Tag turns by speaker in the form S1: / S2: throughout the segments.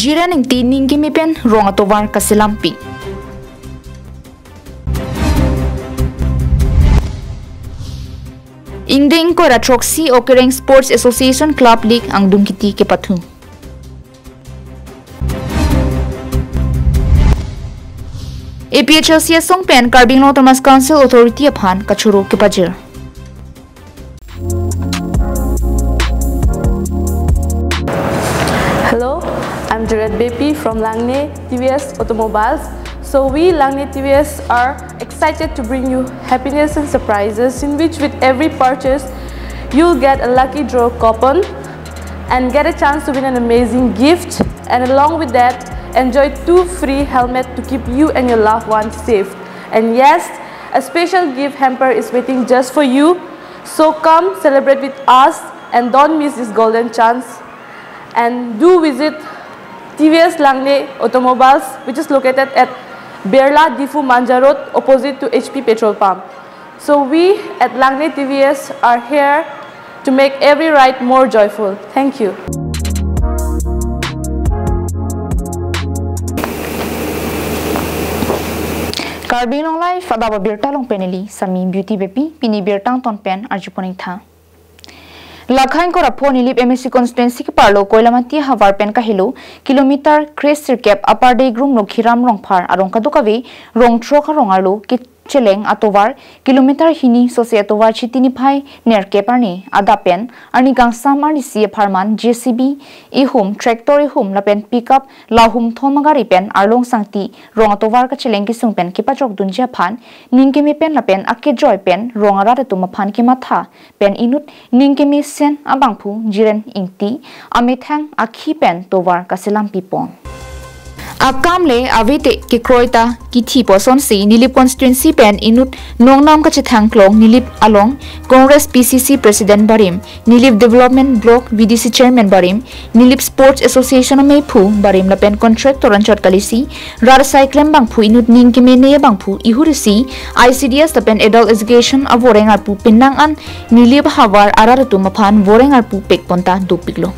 S1: jiran ing ti ning kimi pen rong atowar kasilampi. Ingding ko Ratroxy Okereng Sports Association Club League ang dungkiti ke patu. APHLC song pen Karbi Anglong Thomas Council Authority aphan kachuro ke pajir.
S2: Hello, I'm Jared Bepi from Langne TVS Automobiles. So we Langne TVS are excited to bring you happiness and surprises in which with every purchase you'll get a lucky draw coupon and get a chance to win an amazing gift, and along with that enjoy 2 free helmets to keep you and your loved ones safe. And yes, a special gift hamper is waiting just for you. So come celebrate with us and don't miss this golden chance. And do visit TVS Langne Automobiles, which is located at Berla Difu Manja Road, opposite to HP Petrol Pump. So we at Langne TVS are here to make every ride more joyful. Thank you.
S1: KarbiAnglongLIVE adaba birtalong peneli sami beauty bepi pini birtang ton pen arjuponing tha. Lakhain ko rapo nilip MSC constituency ki parlo koilamati havar pen kahilo kilometer crest circuit upper day groom lokhiram rongphar arong kadukawe rong troka rongarlo ki cheleng atovar kilometer hini sose atovar chitini phai nerke parni ada pen ani gangsam ani si farman JCB ihum tractor ihum lapen pickup lahum thomagari pen arlong sangti rong atovar ka cheleng ki sung pen ki pachok dunja phan ningkemi pen lapen akke joy pen rongara re tuma phan ki matha pen inut ningkemi sen abangphu jiren ingti amethang akhi pen tovar ka selam pipon Akamle avete ki kroita ki thi poson si nilip constituency pen inut nongnam ka chithang klong nilip along Congress PCC President Barim nilip Development Block VDC Chairman Barim nilip Sports Association me phu Barim la pen contractor anchot kalisi rar cyclem bang phu inut ning ki me ne bang phu ihurisi ICDS the pen adult education avoreng ar pu pinang an nilip hawar araratu maphan voreng ar pu pekponta dupiglo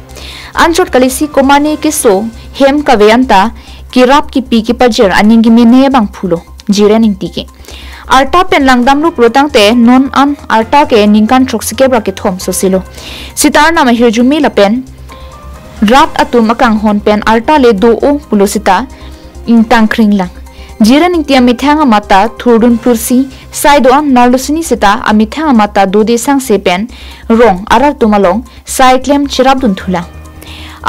S1: anchot kalisi komane ke so hem kaveanta kirap ki pi ki pajer aning ki mene bang phulo jiren ing tike arta pen langdam lu protang te non an arta ke ningkan troksike bra ke thom so silo sitar na ma hirjumi la pen rat atum akang hon pen arta le do o pulo sita ing tang khring lang jiren ing tia mithang mata thurdun pursi saido an narlusini sita amithang mata do de sang se pen rong arar tumalong cyclem chirap dun thula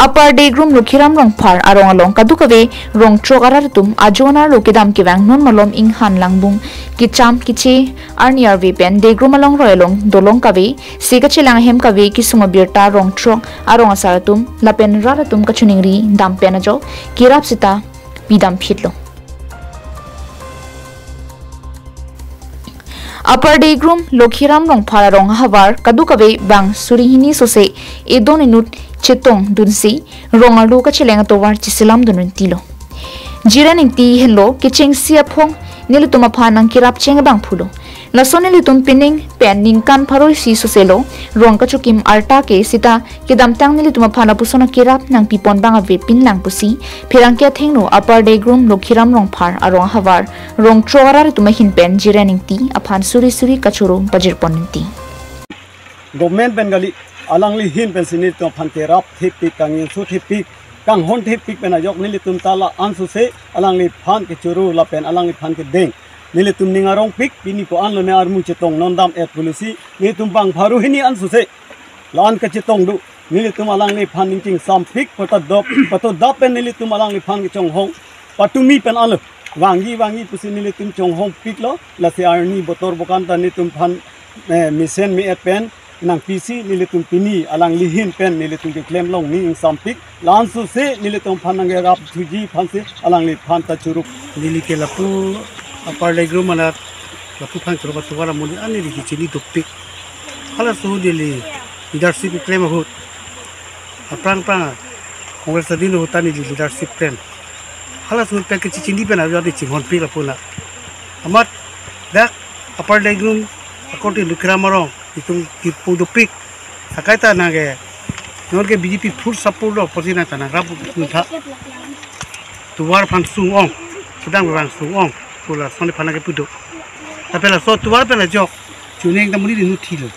S1: Upper day groom lokhiram rong phar arong along kadukawe rong trokarar tum ajona lokidam kiwang non malom ing han langbung kicham kiche arniar we pen day groom along royalong dolong kawe sekachilang hem kawe kisuma birta rong trok arong asaratum lapen raratum kachuningri dam penajo kirap sita pidam phitlo Upper day groom lokhiram rong phar arong havar kadukawe bang surihini sose edon inut chetong dunsi rongalu ka cheleng towar chisilam dunun tilo jiran ingti hello kicheng sia phong nilituma phanang kirap cheng bang phulo lasone litum pining pen ningkan pharoi si soselo rong ka chukim arta ke sita kidam tang nilituma phana pusona kirap nang pipon bang ave pin lang pusi phirang ke thengno upper day groom lokhiram rong phar arong havar rong trogarar tuma hin pen jiran ingti aphan suri suri kachuru bajir poninti
S3: government bengali alangli hin pensinil to phante rap thipik kangin su thipik kang hon thipik pena yok nilitum tala ansu se alangli phan ke churu la pen alangli phan ke deng nilitum ningarong pik pini ko anlo ne armu chetong nondam et policy nilitum bang pharu hini ansu se lan ka chetong du nilitum alangli phan ning sam pik pato dop pen nilitum alangli phan ke chong hong patumi pen alo wangi pusi nilitum chong hong pik lo la se arni botor bokan ta nilitum phan misen mi et pen nang PC nilitum pini alang lihin pen nilitum ke claim long ni sampik lansu se nilitum phanang rap thuji phanse alang li phan ta churuk
S4: nilike lapu upper leg room ana lapu phan churuk tuwara muni ani ri chini tupik hala su dili leadership claim hot aprang congress din hotani leadership pen hala su pen ke chini pen abi chinghon pi lapu na amat da upper leg room according to kramarong itung kipudupik sakaita nage nor ke BJP full support lo posina tanang rap nuntha tuar phan sungong sedang bang sungong pula sone phana ke pudo tapela so tuar pela jok chuning da muni nu thilo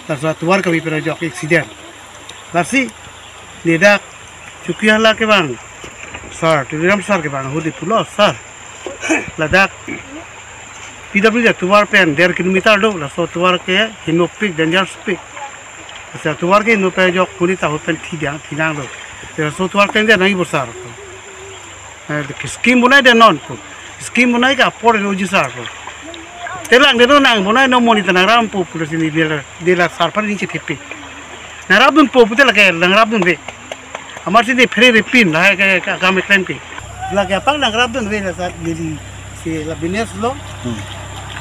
S4: ta so tuar ka bi pela jok accident lasi ledak chukia la ke bang sir turam sir ke bang hudi pulo sir ladak PW da tuar pen 1.5 kilometer do la so tuar ke hinopik danger speak asa tuar ke no pe jok kuni ta hopen thidang do so tuar pen da nai bosar ko scheme bunai de non ko scheme bunai ka por no jisar ko telang de no nang bunai no moni tanang ram po pulo sini de la sar par ni chipi narab dun po putel ke langrab dun be amar sini fere repin la ka game claim ke la ke pang langrab dun be la sat lili si la bines lo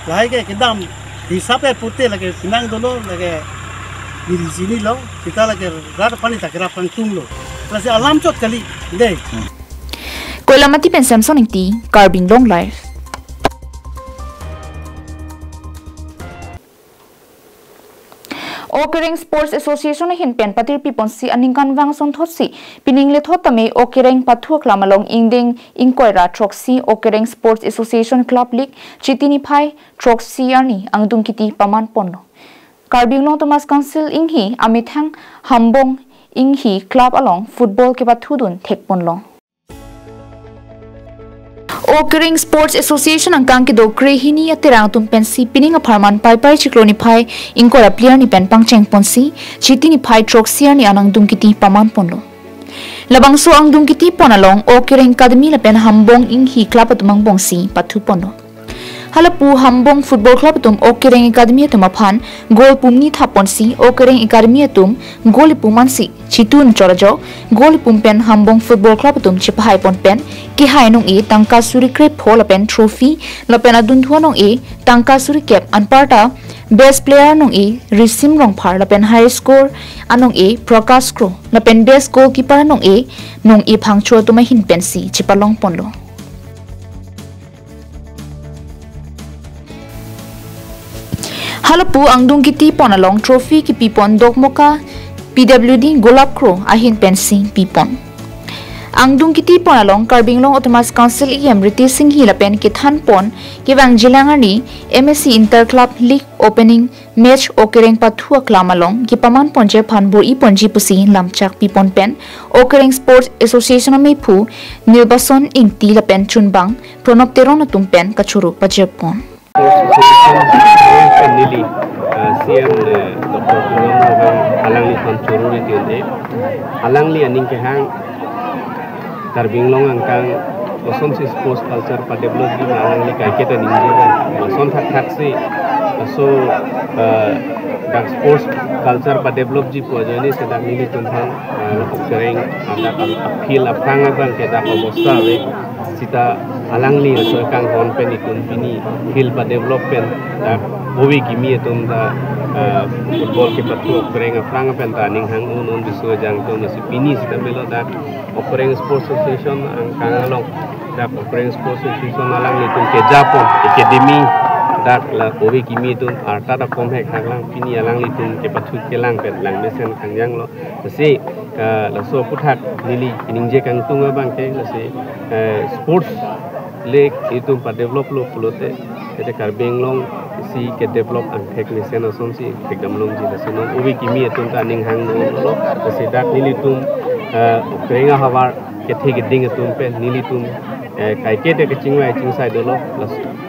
S4: la ke kedam hisap e putel ke pinang dolo la ke lili sini lo kita la ke rar pani ta kra pang tum lo la se alam chot kali de
S1: Koilamati pen Samsung ti KarbiAnglongLIVE. Okering Sports Association hin pen patir pipon si aningkan wang son thot si pining le thot tame Okering pathuak lamalong ingding ingkoira troxy Okering Sports Association Club League chitini phai troxy ani angdung kiti paman ponno KarbiAnglong Thomas Council inghi amithang hambong inghi club along football ke pathudun thekponlong Okering Sports Association angkang ke dokre hini aterang tum pensi pining a pharman pai chikloni phai ingkora player ni pen pangcheng ponsi chiti ni phai troxier ni anang dungkiti paman ponlo labangso ang dungkiti ponalong Okering Academy la pen hambong inghi club atumang bongsi pathu ponlo halapu hambong football club tum Okering Academy tumaphan gol pumni thaponsi Okering Academy tum gol pumansi chitun chorajo gol pumpen hambong football club tum chipai pon pen ki hainong e tangka suri krep phol pen trophy lapen adun thuanong e tangka suri cap anparta best player nong e risim rong phar lapen high score anong e prakash kro lapen best goalkeeper nong e phangcho tuma hin pensi chipalong ponlo halapu angdung kiti ponalong trophy ki pipon dokmoka PWD golap kro ahin pensi pipon angdung kiti ponalong KarbiAnglong Thomas Council em riti singh hilapen ki than pon ki wang jilangani MSC Inter Club League opening match Okering pathua klamalong ki paman ponje phanbur i ponji pusi lamchak pipon pen Okering Sports Association me phu nilbason ingti lapen chunbang pronop teron tumpen kachuru pajepon
S5: Nili CM Dr. Alangli Panchuru di Alangli aning ke hang KarbiAnglong angkang kosong si sports culture pada develop di Alangli kai kita ninja kan kosong tak si so dak sports culture pada develop ji pojani sedang nili tumpang Okering ada appeal apang abang kita kobosta we sita Alangli so kang hon pen itun pini feel pada development dak Owi kimi etum da football ke patu Okering apang pen ta ning hang un bisu jang to nasi pini sita belo da Okering Sports Association angkang along da Okering Sports Association Alangli tum ke Japon academy dak la Owi kimi tum arta da kom he khanglang pini Alangli tum ke patu kelang pen lang mesen khangjang lo si la so puthak nili ningje kang tunga bang ke la si sports lek itu pa develop lo pulote ete KarbiAnglong si ke develop ang technician ason si tegamlong ji lasin ubi kimi etum ta ning hang no lo si dak nili tum Okering hawar ke thik ding etum pe nili tum kai ke te chingwa chingsai dolo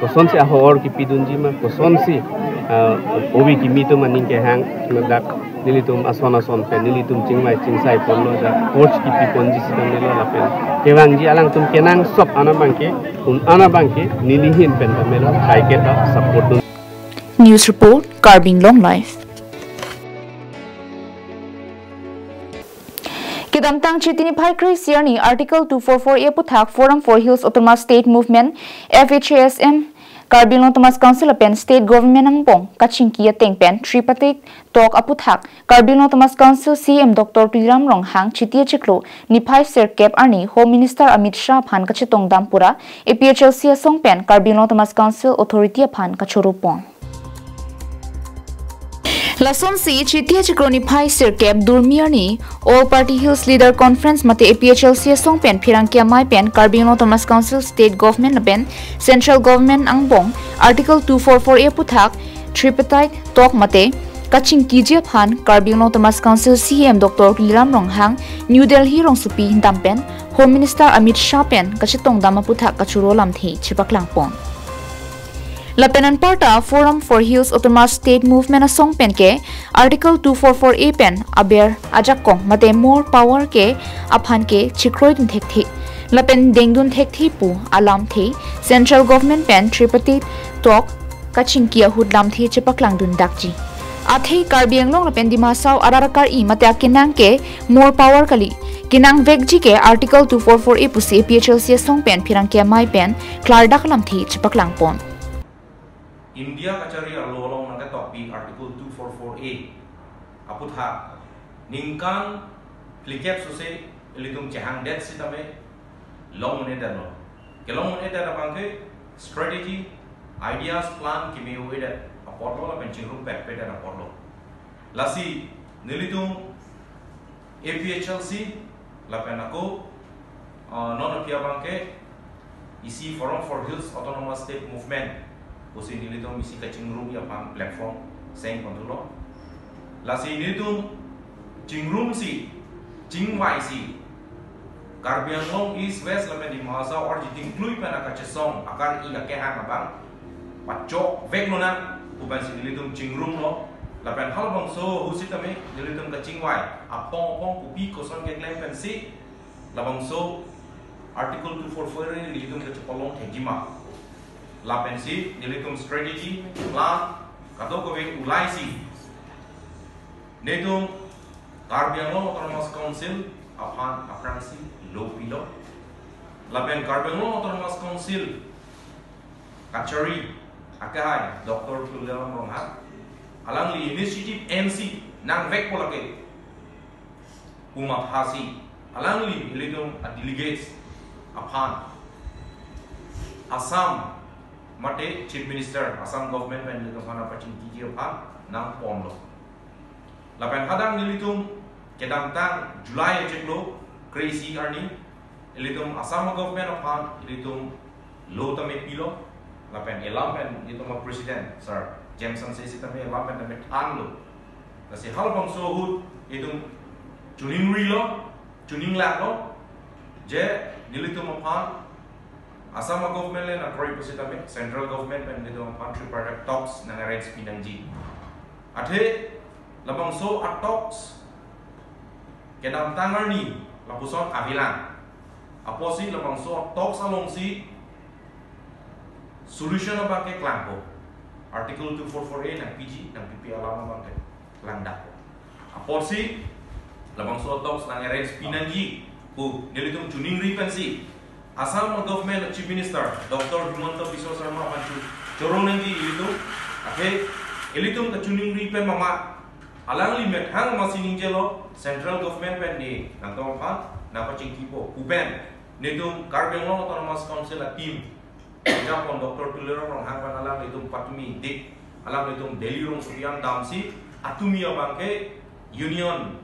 S5: koson si ahor ki pidunji ma koson si ubi kimi tum aning ke hang dak nili tum ason pe nili tum chingwa chingsai ponlo da coach ki piponji si tamelo la pen kewang ji alang tum kenang sop ana bangke nili hin pen tamelo kai ke ta support dun
S1: News report KarbiAnglongLIVE Kidamtang chitini phai Chris Yarni Article 244A puthak Forum for Hills Autonomous State Movement FHASM KarbiAnglong Thomas Council pen state government ang pong kachingki ateng pen tripartite talk aputhak KarbiAnglong Thomas Council CM Dr. Tuiram Rong hang chitia chiklo ni phai serkep ani Home Minister Amit Shah phan kachitong dampura APHLC asong pen KarbiAnglong Thomas Council Authority phan kachorupon Lason si chitia chikroni phai sirkep durmiani All Party Hills Leader Conference mate APHLC song pen phirangkia mai pen Karbi Anglong Autonomous Council State Government pen Central Government angbong Article 244A puthak tripartite talk mate kaching kijep han Karbi Anglong Autonomous Council CM Dr. Liram Ronghang New Delhi rong supi dampen Home Minister Amit Shah pen kachitong dama puthak kachuro lamthi chipaklang pon Lapenan Parta Forum for Hills Autonomous State Movement asong pen ke Article 244A pen aber ajak kong mate more power ke aphan ke chikroi dun thek thi Lapen dengdun thek thi pu alam thi Central Government pen tripartite talk kaching kia hud lam thi chipaklang dun dakji Athei Karbi Anglong Lapen dimasau ararakar I mate akinang ke more power kali Kinang vekji ke Article 244A pusi APHLC asong pen phirang ke mai pen klardak lam thi chipaklang pon
S6: India kachari alolong nang topic Article 244A aputha ningkan klikep suse elitung chahang det sitame long monedano kelong monedano bangke strategy ideas plan kimi weda apollo la benching pet pet apollo lasi nilitung APHLC la penako non apia bangke isi Forum for Hills Autonomous State Movement Usi nilitung misi kaching room ya pang platform seng kontrolo. Lasi nilitung ching room si ching wai si Karbi Anglong East West lamen di masa or jiting klui pana kachesong akar I kakehan abang pacok vek nona uban si nilitung ching room lo lapen hal bang so husi tame nilitung kaching wai apong kupi koson ke claim pensi labang so Article 244 nilitung kachepolong thejima La pensi nilitum strategy plan kato ko ulai si netum Karbi Anglong Autonomous Council apran si low pilo la pen Karbi Anglong Autonomous Council kachari akahai Dr. Liram Ronghang alangli initiative MC nang vek polake umat hasi alangli nilitum delegates aphan Assam Mate Chief Minister Assam Government pen nilitung hana pacing kiji apha nang pomlo lapen hadang nilitung kedang tang Julai cheklo crazy arni nilitung Assam Government apha nilitung lo tame pilo lapen elam pen nilitung President Sir Jameson se sitame elam pen tame than lo lasi hal bang so hud nilitung tuning rilo tuning lak lo je nilitung apha Assam government le na troi positame Central Government pen dito country product talks na arrange pinangji athe labang so at talks kedam tangar ni lapuson avilan aposi labang so talks along si solution abake klampo Article 244A na PG na PP alama bangke langda aposi labang so talks na arrange pinangji pu nilitum tuning ripensi Assam Government Chief Minister Dr. Himanta Biswa Sarma Panchu Choronangi itu ahe elitum kachuning ripen mama alang limit hang masining jelo Central Government pen ni nantong pa na paching kipo uben netum Karbi Anglong Autonomous Council team japon Dr. Liram Ronghang pan alang litum patumi dik alang litum Delhi rong supian damsi atumi abangke Union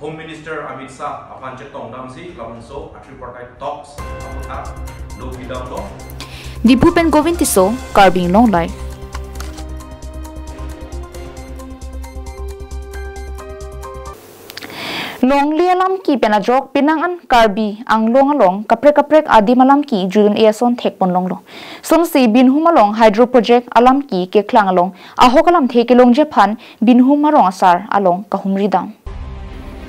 S6: Home Minister Amit Shah apan cetong damsi labangso tripartite talks apakah lo bidang lo
S1: Dipupen Govintiso KarbiAnglongLIVE Long lialam ki penajok pinangan Karbi Anglong kaprek adi malam ki judun eason thek ponlong lo som si binhum along hydro project alam ki ke klang along ahokalam theke long jepan binhum marong asar along kahumri dam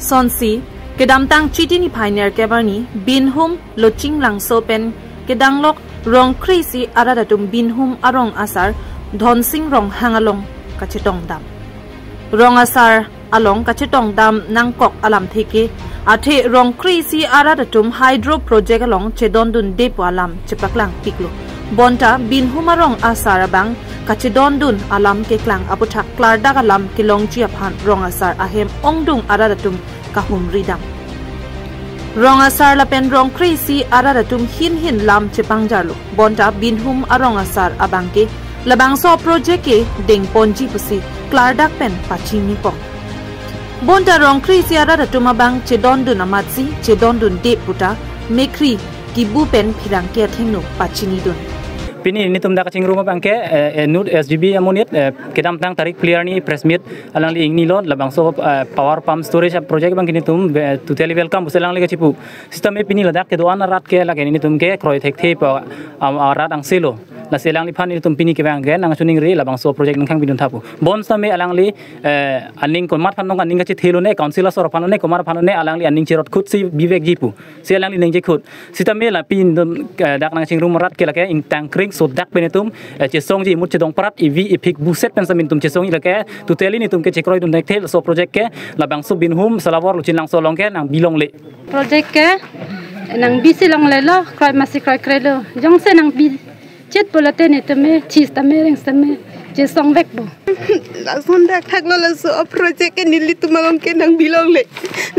S7: Sonsi kedamtang chiti ni pioneer kebarni binhum loching lang sopen kedanglok rong krisi aradatum binhum arong asar dhonsing rong hangalong kachetong dam rong asar along kachetong dam nangkok alam theke athe rong krisi aradatum hydro project along chedondun depo alam chepaklang piklo bonta binhum arong asar abang kachedondun alam ke klang aputhak klardak alam kilongchi aphan rong asar ahem ongdung aradatum kahum ridam rong asar lapen rong krisi aradatum hin lam chepangjarlo bonta binhum arong asar abangke labangso project ke deng ponji pusi klardak pen pachini pong. Bonta rongkri siara da tumabang chedon dun amatsi chedon dun de puta mekri kibu pen phirang ke thengno pachini dun.
S8: Pini ini tum dak cing rumah bangke nud SGB amonit kedam tang tarik clear ni press meet alang li ingni lo labang so power pump storage project bang kini tum tuteli welcome buselang li cipu sistem e pini ladak ke doan rat ke lagi ini tum ke kroy thek thep rat ang selo la selang li phan ini tum pini ke bang gen ang suning ri labang so project nang khang bidun thapu bon same alang li aning kon mat phan nong aning ka chi thelo ne councilor sor phan ne komar phan ne alang li aning chirot khut si bivek jipu se alang li neng je khut sistem e la pin dak nang cing rumah rat ke lake ing tang kring so dak benetum cesong ji mut cedong prat ev epik buset pen samin tum cesong ilake tuteli ni tum ke cekroi dun nek tel so project ke labang su binhum salawar lucin lang so long ke nang bilong le
S9: project ke nang bisi long le lo kroi masih kroi krelo jong se nang bi chet polate ne teme chis tame reng tame cesong vek bo
S10: lason dak thak lo so project ke nili tumang ke nang bilong le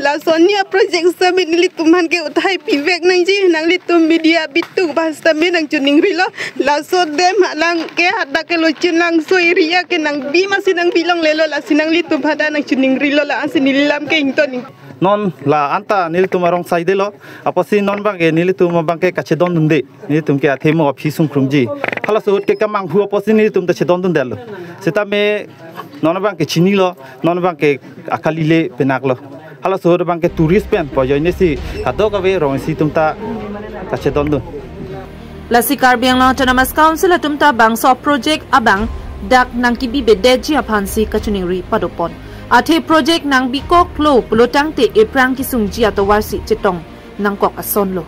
S10: lason ni project sabi nili tuman ke uthai pivek nang ji nang li tum media bitu bahas tame nang chuning rilo lason dem lang ke hada ke lo chinang so area ke nang bi masih nang bilong le lo lasinang li tum hada nang chuning rilo la asin nilam ke ington
S11: non la anta nili tumarong saide lo apa si non bang ke nili tumabang ke kachedon dunde nili tum ke athemo ofisung krumji hala so ke kamang hu apa si nili tum te chedon dun delo seta me non bang ke chini lo non bang ke akali le penak lo hala so bang ke tourist pen po joine si ado ka ve rong si tum ta kachedon dun
S7: la si KarbiAnglong Autonomous Council tumta bang so project abang dak nang kibi bedeji aphansi kachuning ri padopon Ate project nang bikok lo pelotang te eprang kisung ji atau warsi cetong nang kok ason lo.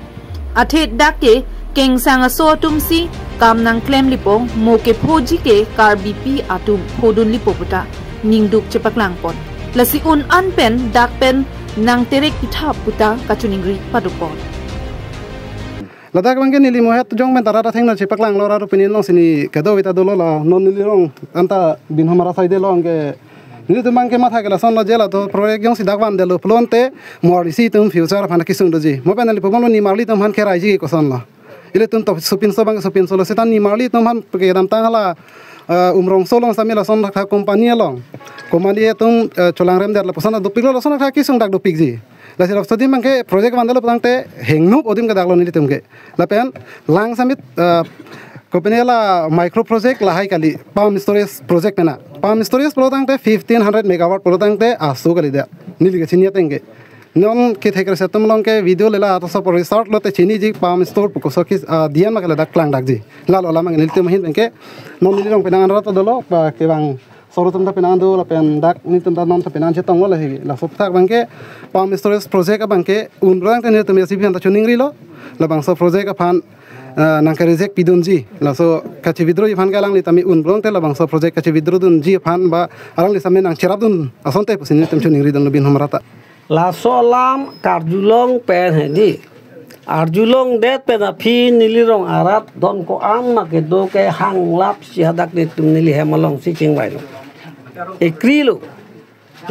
S7: Ate dak ke keng sang aso tumsi kam nang claim lipong mo ke phoji ke Karbi pi atum hodun lipo puta ningduk cepak langpon. Lasi un pen dak pen nang terek pitha puta kachuningri padupon.
S4: Ladak bangke nili mohat jong men tarara thengna cepak lang lora ru pinin long sini kado wita dolo la non nili long anta bin hamara saide long ke Nili tu mangke matha ke la son lo jela to project jong sidak wan delo plonte mori si tum future phana kisung doji mo penali pomolo ni marli tum han kherai ji ko son lo ile tum to supin so bang supin so lo setan ni marli tum han ke dam tang hala umrong solong samela son kha company long company tum cholang rem der la posana do piglo son kha kisung dak do pig ji la sila stodi mangke project wan delo plante hengnu odim ka dak lo nili tum ke la pen lang samit company la micro project la hai kali pump storage project pena pump storage pelotang te 1500 megawatt pelotang te asu kali da nili ke chinia tenge non ke thekre setum long ke video lela ato so resort lote chini ji pump store puko so kis dian ma kala dak klang dak ji la lo la mang nili te mahin bengke non nili long penangan rat dolo pa ke bang sorotum da penangan do la pen dak ni tum da non ta penangan chetong lo la hi la so tak bangke pump storage project ka bangke un rang te ni tum yasi bian ta chuning ri lo la bang so project ka phan nang reject pidunji la so kachi vidro ifan galang li tami un blong te la bang so project kachi vidro dun ji fan ba arang li samen nang cherabdun asonte pusin tem chuning ri dan bin hamrata
S12: la so lam karjulong pen hedi arjulong det pe na phi nilirong arat don ko ang ma ke do ke hang lap si hadak ni tum nili hemalong si chingwai lo ekrilo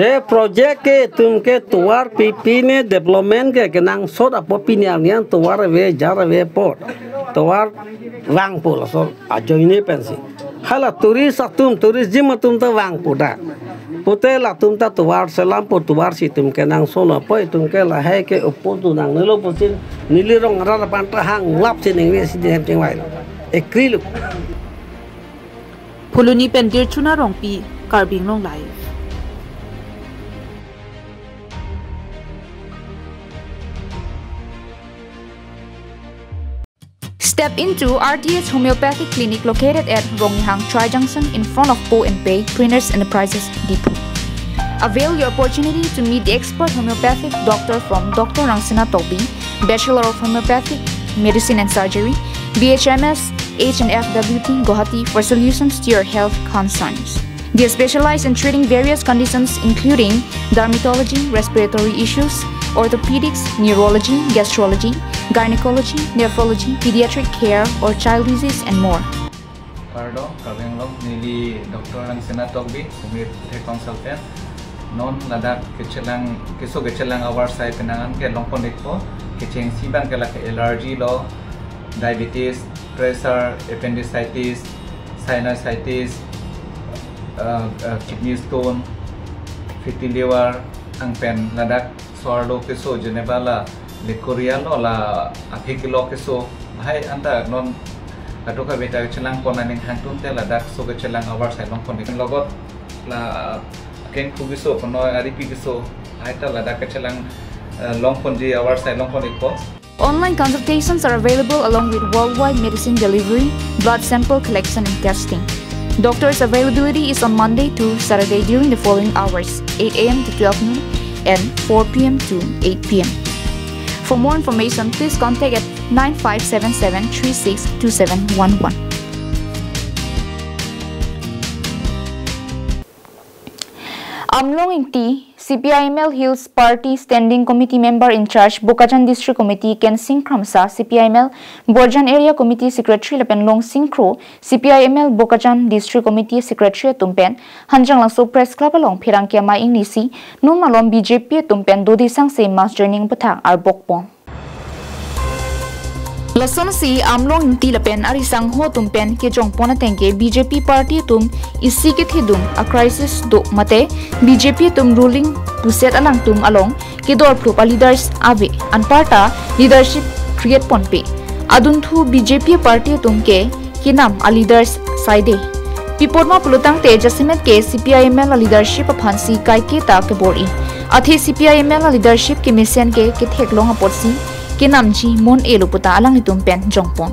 S12: je project ke tum ke tuar pp ne development ke nang sot apo pinian yang tuar ve jar ve port tuar wang pol so ajoine pensi hala turis atum turis jim atum ta wang poda pote la tum ta tuar selam po tuar si tum ke nang solo po tum ke la he ke opo tu nang nelo posin nilirong ra panta hang lap si ning ve si dem chengwai ekrilo
S7: Puluni pendir chuna rongpi KarbiAnglongLIVE.
S1: Step into RTH Homeopathic Clinic located at Rongyang Tri Junction in front of Po and Pay Printers Enterprises Depot. Avail your opportunity to meet the expert homeopathic doctor from Dr. Rangsina Topi, Bachelor of Homeopathic Medicine and Surgery, BHMS, H&FWT, Guwahati for solutions to your health concerns. They specialize in treating various conditions including dermatology, respiratory issues, orthopedics, neurology, gastrology, gynecology, nephrology, pediatric care, or child disease, and more.
S13: Pardon, KarbiAnglong nili Dr. Rangsina Topi, homeopathic consultant. Non ladak kecelang keso kecelang awar saya penangan ke longponik po keceng siban ke lak allergy lo, diabetes, pressure, appendicitis, sinusitis, kidney stone, fatty liver, ang pen ladak suarlo keso Geneva la lekoria lo la apikilo keso hai anta non ato ka beta chelang pon aning hantun te ladak so ke chelang awar sai long pon ikan logot la ken kubiso kono aripi keso hai ta ladak ke chelang long pon ji awar sai long pon ikpo.
S1: Online consultations are available along with worldwide medicine delivery, blood sample collection and testing. Doctor's availability is on Monday to Saturday during the following hours, 8 a.m. to 12 noon and 4 p.m. to 8 p.m. For more information, please contact at 9577362711. Anglong Inti, CPIML Hills Party Standing Committee Member in Charge, Bukatan District Committee, Ken Singh Kramsa, CPIML Borjan Area Committee Secretary Lapen Long Singkro, CPIML Bukatan District Committee Secretary Tumpen, Hanjang Langso Press Club along Pirangkia Ma Ingnisi, Numalom BJP Tumpen Dodi Sangse Mass Joining Patang Arbokpon. Lason si Amlong Inti Lapen Arisang Ho Tumpen ke Jongpon Atengke BJP Party Tum isi ke thidum a crisis do mate BJP Tum ruling puset alang tum along ke dor prupa leaders ave anparta leadership create ponpe adun thu BJP Party Tum ke kinam a leaders side Pipodma pulutang te jasimet ke CPIML leadership phansi kai ke ta ke bori athe CPIML leadership ke mission ke theklong apotsi Kinamji mon eluputa alang itum pen jongpon.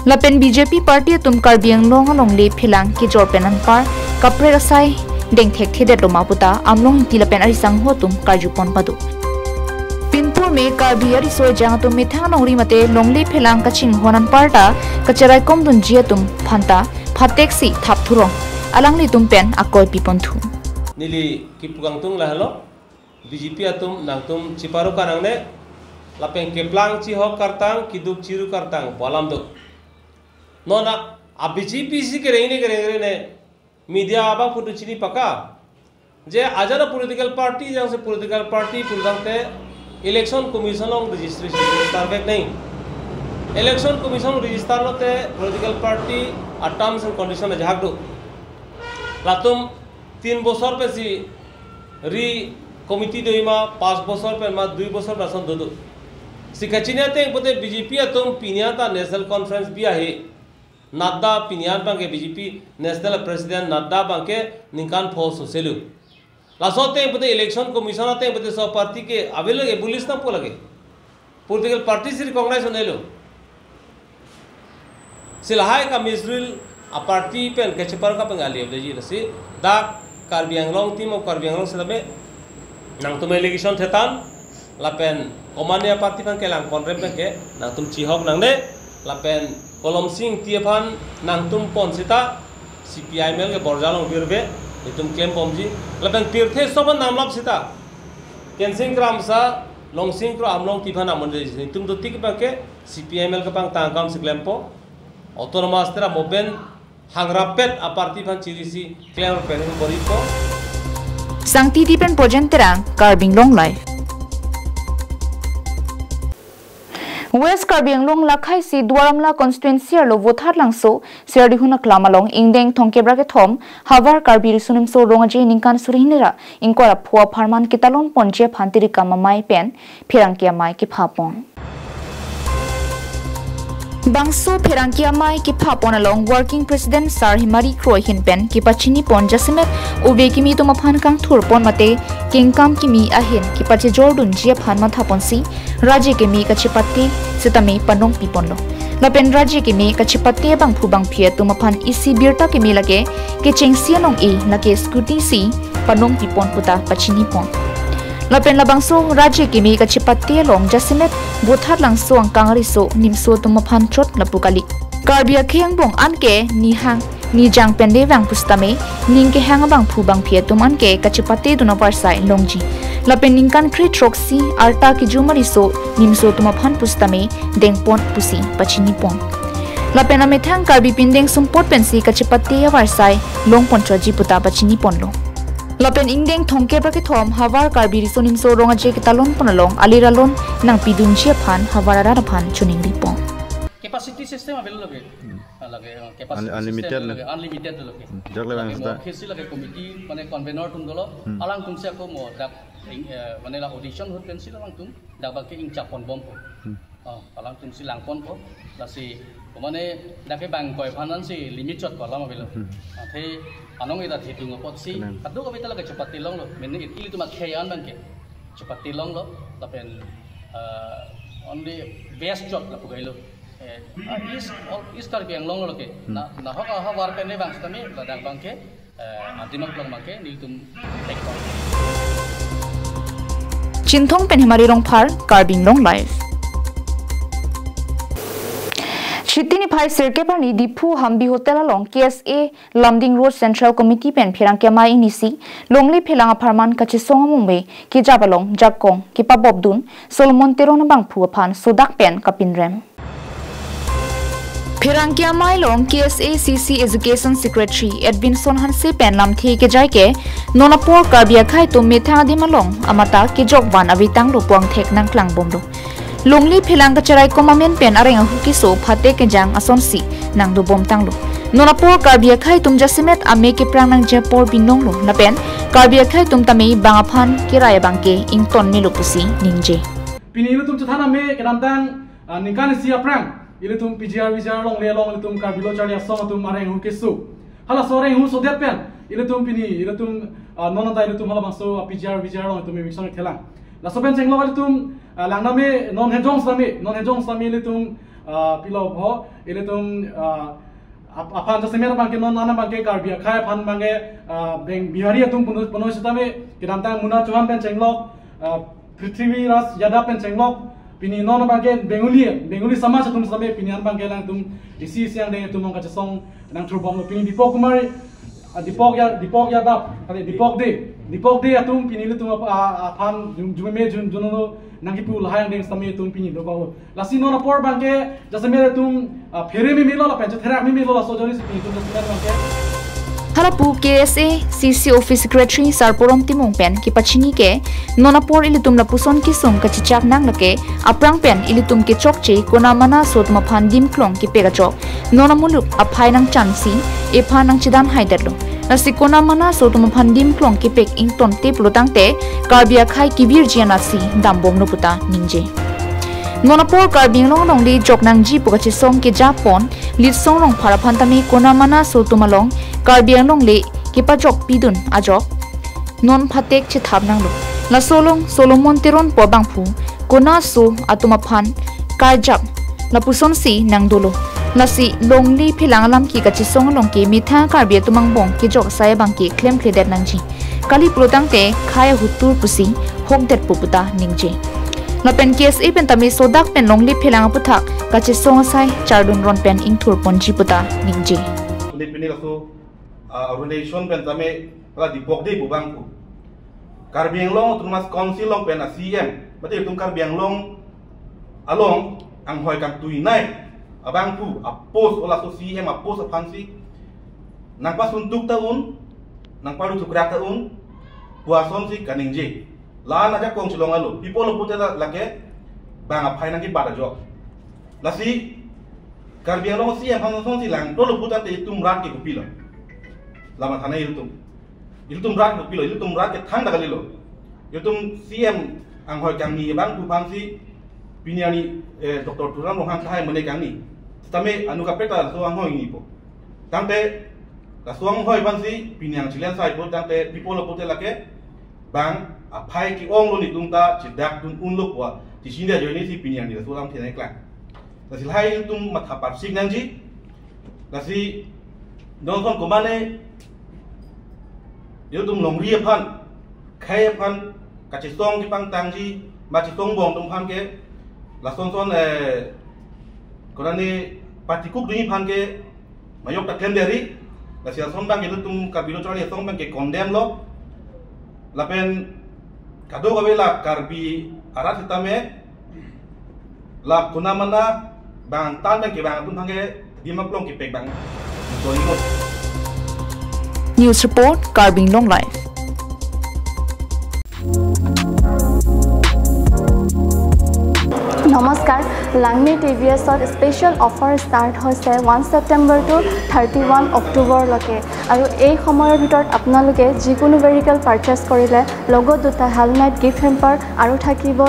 S1: Lapen BJP Party tum KarbiAnglongLIVE philang ki jorpen anpar kapre asai deng thek thedet loma puta amlong tilapen arisang ho tum karjupon padu. Pinpur me Karbi ariso jang tum mithang nongri mate LIVE philang kaching honan parta kacharai kom dun jia tum phanta phateksi thap thurong alang li tum pen akoi pipon thu.
S14: Nili kipugang tung lahalo BJP atum nang tum ciparu kanang ne lapeng keplang cihok kartang kiduk ciru kartang polam do nona BJP si kerene ne media aba photo chini paka je ajara political party jang se political party pulangte election commission ong registration tarvek nahi election commission register lote political party terms and condition jahak do latum 3 bosor pe si re committee doima 5 bosor pe ma 2 bosor rason do Sikachina te bote BJP atum pinyata national conference bi ahe nadda pinyan bange BJP national president nadda bange ninkan phos selu lasote bote election commission ate bote so party ke avelo ebulis na po lage political party sir congress onelo silahai ka misril a party pen kechpar ka pengali obdeji rasi da KarbiAnglong team of KarbiAnglong selame nang tume election thetan lapen Omania party pan kelang konrem ke nang tum cihok nang ne lapen kolom sing tiepan nang tum pon sita CPIML ke borjalong birbe itum claim pomji lapen tirthe soban namlap sita kensing kramsa long sing kro amlong tipan amon itum do tik ke CPIML ke pang tangkam siklempo autonomous tera moben hangrapet a party pan chirisi claim pen boripo
S1: Sangti dipen projentera KarbiAnglongLIVE West KarbiAnglong lakhai si Dwaramla constituency lo vothar langso serdi huna klamalong ingdeng thongkebra ke thom havar Karbi risunim so rongaje ningkan surhinera inkora phua pharman kitalon ponje phantiri kamamai pen phirangkia mai ki phapon Bangso Perangkia Mai ki phapon along working president Sar Himari Kroi Hinpen ki pachini pon jasimet ube kimi to maphan kang thurpon mate kingkam kimi ahin ki pache jordun jia phan ma thapon si raje ke mi kachipatti sitame panong pipon lo lapen raje ke mi kachipatti bang phu bang phia to maphan isi birta ke mi lage ke chengsia nong e lake scrutiny si panong pipon puta pachini pon Lapen labangso raje kimi kachipatti long jasimet bothar langso angkangari so nimso tumaphan chot lapukali Karbi Anglong anke nihang nijang pende wang pustame ningke hang bang phu bang phia tuman ke kachipatti duna parsai longji lapen ningkan kri troxi arta ki jumari so nimso tumaphan pustame dengpon pusi pachini pon lapen amethang Karbi pindeng sumpot pensi kachipatti warsai longpon choji puta pachini ponlo Lapen ingdeng thongke brake thom havar Karbi risonim so rongaje kitalon ponalong aliralon nang pidunjia phan havarara phan chuning ripong
S15: capacity system available lage capacity
S11: unlimited
S15: unlimited lage
S11: jagle bang sta
S15: khisi lage committee mane convener tum dolo alang tum se ko mo dak mane la audition hot pensil alang tum dak ba ke ing chapon bom ko alang tum si lang pon ko la si mane dak ke bang koi phanan si limit chot ko lama belo the anong ida thitung pot si kadu ko bita lage cepat tilong lo men ili tum khayan bang ke cepat tilong lo lapen only best job la pugai lo is Karbi Anglong lo ke na ho war pe ne bang stami ladang bang ke antimang plong bang ke nil tum take point
S1: Chinthong pen himari rong phar KarbiAnglongLIVE Chitini phai sirke pani dipu hambi hotel along KSA Lamding Road Central Committee pen phirang ke mai inisi longli phelanga pharman kachi songa mumbe ki jabalong jakong ki pabobdun Solomon terona bang phu phan sodak pen kapinrem phirang ke mai long KSA CC Education Secretary Edwin Sonhanse pen lamthi ke jai ke nonapor Karbia khai to metha dimalong amata ke jokwan abitang lo puang thek nang klang bomdo Longli philang ka charai komamen pen areng huki so phate ke jang asonsi nang do bom tanglo nonapor Karbia khai tum jasimet ame ke prang nang japor binong lo na pen Karbia khai tum tamei bangaphan kiraya bangke ington melo pusi ningje
S16: pinilu tum chathana me kedamtang ningkan sia prang ilu tum PGR long le long tum Karbilo charia song tum areng huki so hala sore hu so det pen ilu tum nonata ilu tum hala bangso PGR long tum mixon thelang la sopen chenglo wal tum langname non hejong sami le tum pilo bho ile tum aphan jasemer bangke non nana bangke Karbia khai phan bangke beng bihari tum puno sitame kidamta muna chuhan pen chenglo prithvi ras yada pen chenglo pini non bangke benguli samaj tum same pini an bangke lang tum isi siang de tum ka chasong nang thurbom pini dipok kumari dipok ya dap kale dipok de atum pini le tum aphan jume juno nangi pu lahang deng same tum pini do bawo lasi nona por bangke jasame tum phere mi milo la penche therak mi milo la sojori si pini tum jasame bangke
S1: Halapu KSA CC Office Secretary Sarporom Timong pen ki pachini ke nonapor ilitum la puson ki sum ka chichak nang lake aprang pen ilitum ke chokche kona mana sot ma phan dim klong ki pega chok nonamuluk aphai nang chansi e phan nang chidan haiderlo nasi kona mana sot ma phan dim klong ki pek ing ton te plotang te Karbia khai ki virgiana si dambom no puta ningje nonapor KarbiAnglong li joknang ji pokachi song ke japon lit song rong pharaphan tami kona mana sotumalong KarbiAnglong le kipa jok pidun ajok non phatek che thabnang lo la Solomon teron po bangphu kona so atuma phan karjap la puson si nang dolo la si longli philangalam ki kachi song long ke mitha Karbia tumang bong ki jok sai bang ki claim credet nang ji kali protang te khaya hutur pusi hokdet puputa ningje na pen KSA pen tami sodak pen longli philanga puthak kachi song sai chardun ron pen ingthur ponji puta ningje
S17: lipini kaso organization pen tami la dipok de bubang ku KarbiAnglong tumas council long pen CM berarti tum KarbiAnglong along ang hoy kang tuinai abang pu apos ola so CM apos apansi nang pasuntuk taun nang paru tukrak taun puason si kaningje la na ja kong chilong alo people lo puta lake bang apai nang ki bada jo lasi KarbiAnglong CM pang si lang to lo puta te tum rat ki kupilo lama thana iltum rat kupilo iltum rat ke thang dagali lo iltum CM ang hoy kang ni bang pu pangsi piniani Dr. Turan Rohang Kahai mene kang ni tame anu kapeta so ang hoy ni po tangte la suang hoy pangsi piniang chilen sai po tangte people lo puta lake bang apai ki ong lo ni tumta chidak tun unlo kwa ti sinda joini si piniani la suang thenai klang lasi hai tum mathapar signang ji lasi nonson komane yo tum long ria phan khai phan kachi song ki pang tang ji ma chi song bong tum phan ke la son korani patikuk dui phan ke mayok ta klem deri la sia son bang ke tum Karbilo chori song bang ke condemn lo la pen kado ka bela Karbi arat hitame la kunamana bang tan bang ke bang tum phan ke dimaklong ki pek bang so ni
S1: News Report KarbiAnglongLIVE
S18: নমস্কাৰ Langni TVS special offer start hoise 1 September to 31 October loke aru ei samoyar bhitor apnaloke jikono vehicle purchase korile logot duta helmet gift hamper aru thakibo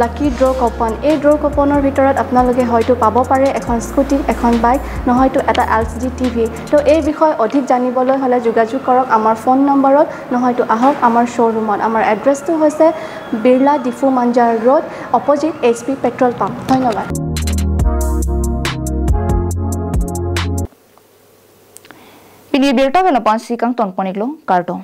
S18: lucky draw coupon ei draw couponor bhitorat apnaloke hoyto pabo pare ekhon scooty ekhon bike nohoyto eta LCD TV to ei bishoy odhik janibole hole jogajog korok amar phone numberot nohoyto ahok amar showroomot amar address to hoise Birla Difu Manjar Road opposite HP petrol pump ধন্যবাদ
S1: Pini birta vela pansi kang ton poniglo karto